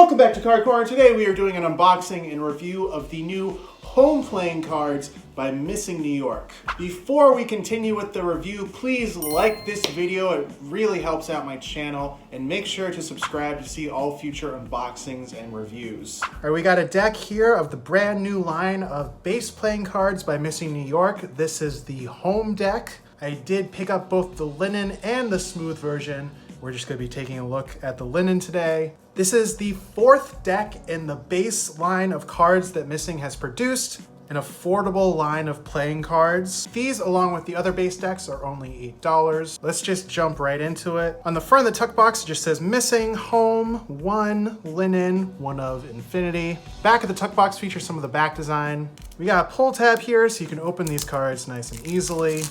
Welcome back to Card Corner. Today we are doing an unboxing and review of the new home playing cards by Missing New York. Before we continue with the review, please like this video. It really helps out my channel, and make sure to subscribe to see all future unboxings and reviews. All right, we got a deck here of the brand new line of base playing cards by Missing New York. This is the home deck. I did pick up both the linen and the smooth version. We're just going to be taking a look at the linen today. This is the fourth deck in the base line of cards that Missing has produced, an affordable line of playing cards. These, along with the other base decks, are only $8. Let's just jump right into it. On the front of the tuck box, it just says Missing, Home, 1, Linen, 1 of Infinity. Back of the tuck box features some of the back design. We got a pull tab here so you can open these cards nice and easily.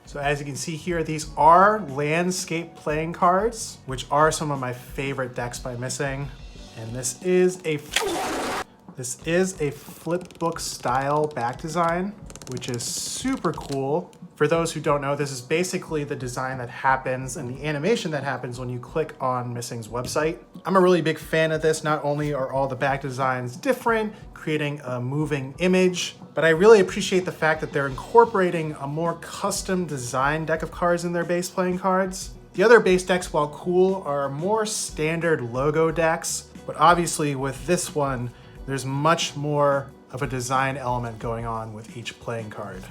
So as you can see here, these are landscape playing cards, which are some of my favorite decks by Missing. And this is a flip book style back design, which is super cool. For those who don't know, this is basically the design that happens and the animation that happens when you click on Missing's website. I'm a really big fan of this. Not only are all the back designs different, creating a moving image, but I really appreciate the fact that they're incorporating a more custom design deck of cards in their base playing cards. The other base decks, while cool, are more standard logo decks, but obviously with this one, there's much more of a design element going on with each playing card.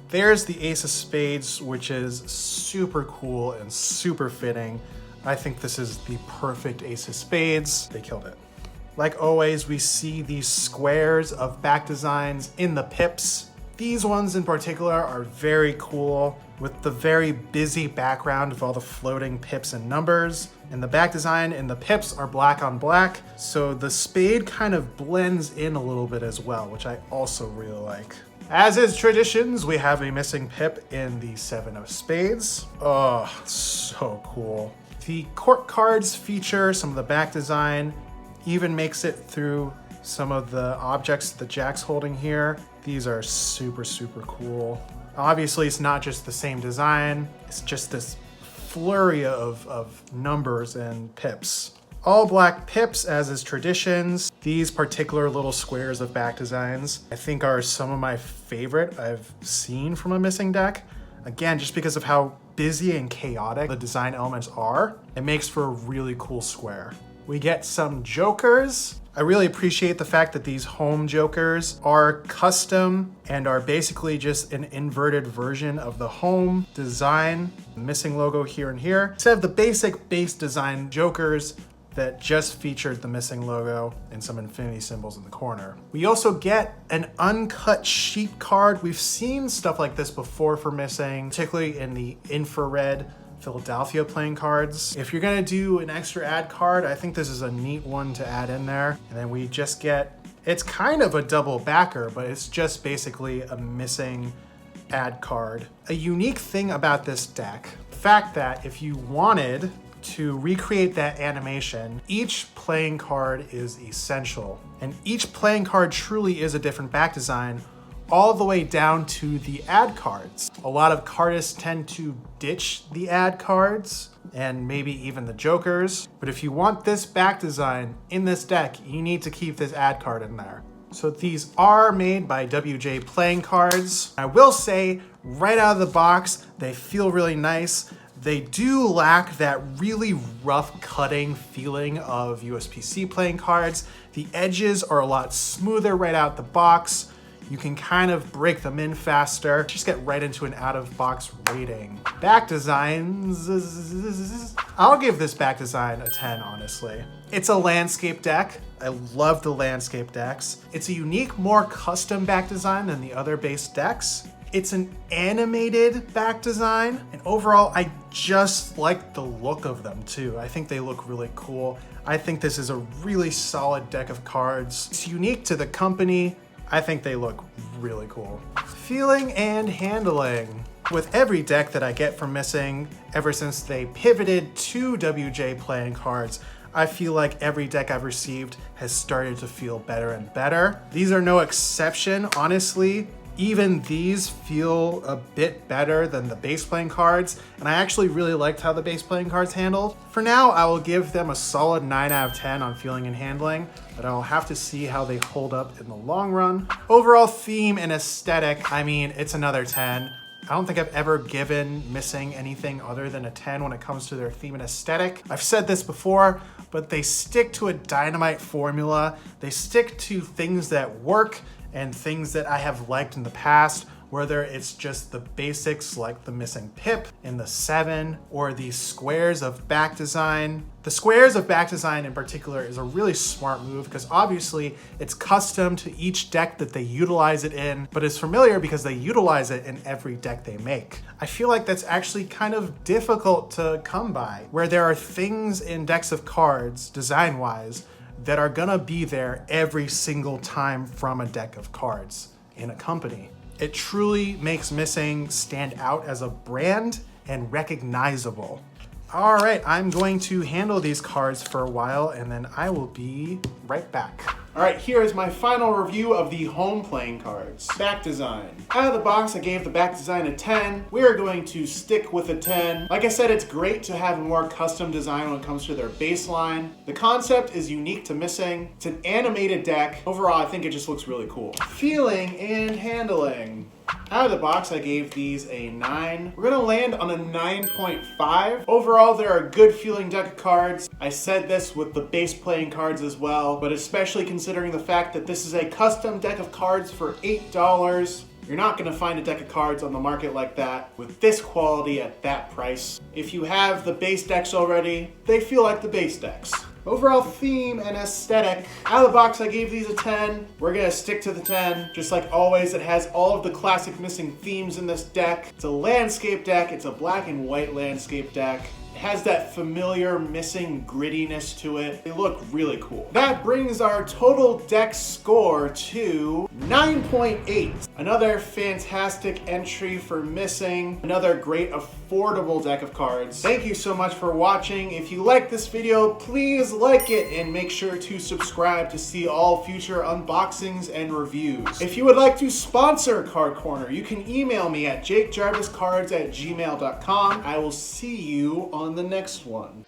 There's the Ace of Spades, which is super cool and super fitting. I think this is the perfect Ace of Spades. They killed it. Like always, we see these squares of back designs in the pips. These ones in particular are very cool, with the very busy background of all the floating pips and numbers. And the back design and the pips are black on black, so the spade kind of blends in a little bit as well, which I also really like. As is traditions, we have a Missing pip in the 7 of Spades. Oh, so cool. The court cards feature some of the back design, even makes it through some of the objects that Jack's holding here. These are super, super cool. Obviously, it's not just the same design, it's just this flurry of numbers and pips. All black pips, as is traditions. These particular little squares of back designs, I think, are some of my favorite I've seen from a Missing deck. Again, just because of how busy and chaotic the design elements are, it makes for a really cool square. We get some jokers. I really appreciate the fact that these home jokers are custom and are basically just an inverted version of the home design. Missing logo here and here, instead of the basic base design jokers that just featured the Missing logo and some infinity symbols in the corner. We also get an uncut sheet card. We've seen stuff like this before for Missing, particularly in the infrared Philadelphia playing cards. If you're gonna do an extra ad card, I think this is a neat one to add in there. And then we just get, it's kind of a double backer, but it's just basically a Missing ad card. A unique thing about this deck, the fact that if you wanted to recreate that animation, each playing card is essential. And each playing card truly is a different back design, all the way down to the ad cards. A lot of cardists tend to ditch the ad cards and maybe even the jokers. But if you want this back design in this deck, you need to keep this ad card in there. So these are made by WJ Playing Cards. I will say, right out of the box, they feel really nice. They do lack that really rough cutting feeling of USPC playing cards. The edges are a lot smoother right out the box. You can kind of break them in faster. Just get right into an out-of-box rating. Back designs, I'll give this back design a 10, honestly. It's a landscape deck. I love the landscape decks. It's a unique, more custom back design than the other base decks. It's an animated back design, and overall, I just like the look of them too. I think they look really cool. I think this is a really solid deck of cards. It's unique to the company. I think they look really cool. Feeling and handling. With every deck that I get from Missing, ever since they pivoted to WJ Playing Cards, I feel like every deck I've received has started to feel better and better. These are no exception, honestly. Even these feel a bit better than the base playing cards, and I actually really liked how the base playing cards handled. For now, I will give them a solid 9 out of 10 on feeling and handling, but I'll have to see how they hold up in the long run. Overall theme and aesthetic, I mean, it's another 10. I don't think I've ever given Missing anything other than a 10 when it comes to their theme and aesthetic. I've said this before, but they stick to a dynamite formula. They stick to things that work and things that I have liked in the past, whether it's just the basics like the missing pip in the 7 or the squares of back design. The squares of back design in particular is a really smart move because obviously it's custom to each deck that they utilize it in, but it's familiar because they utilize it in every deck they make. I feel like that's actually kind of difficult to come by, where there are things in decks of cards, design-wise, that are gonna be there every single time from a deck of cards in a company. It truly makes Missing stand out as a brand and recognizable. All right, I'm going to handle these cards for a while and then I will be right back. All right, here is my final review of the home playing cards. Back design. Out of the box, I gave the back design a 10. We are going to stick with a 10. Like I said, it's great to have a more custom design when it comes to their baseline. The concept is unique to Missing. It's an animated deck. Overall, I think it just looks really cool. Feeling and handling. Out of the box, I gave these a 9. We're gonna land on a 9.5. Overall, they're a good feeling deck of cards. I said this with the base playing cards as well, but especially considering the fact that this is a custom deck of cards for $8. You're not gonna find a deck of cards on the market like that with this quality at that price. If you have the base decks already, they feel like the base decks. Overall theme and aesthetic. Out of the box, I gave these a 10. We're gonna stick to the 10. Just like always, it has all of the classic Missing themes in this deck. It's a landscape deck. It's a black and white landscape deck. It has that familiar Missing grittiness to it. They look really cool. That brings our total deck score to 9.8. Another fantastic entry for Missing. Another great affordable deck of cards. Thank you so much for watching. If you like this video, please like it and make sure to subscribe to see all future unboxings and reviews. If you would like to sponsor Card Corner, you can email me at jakejarviscards@gmail.com. I will see you on the next one.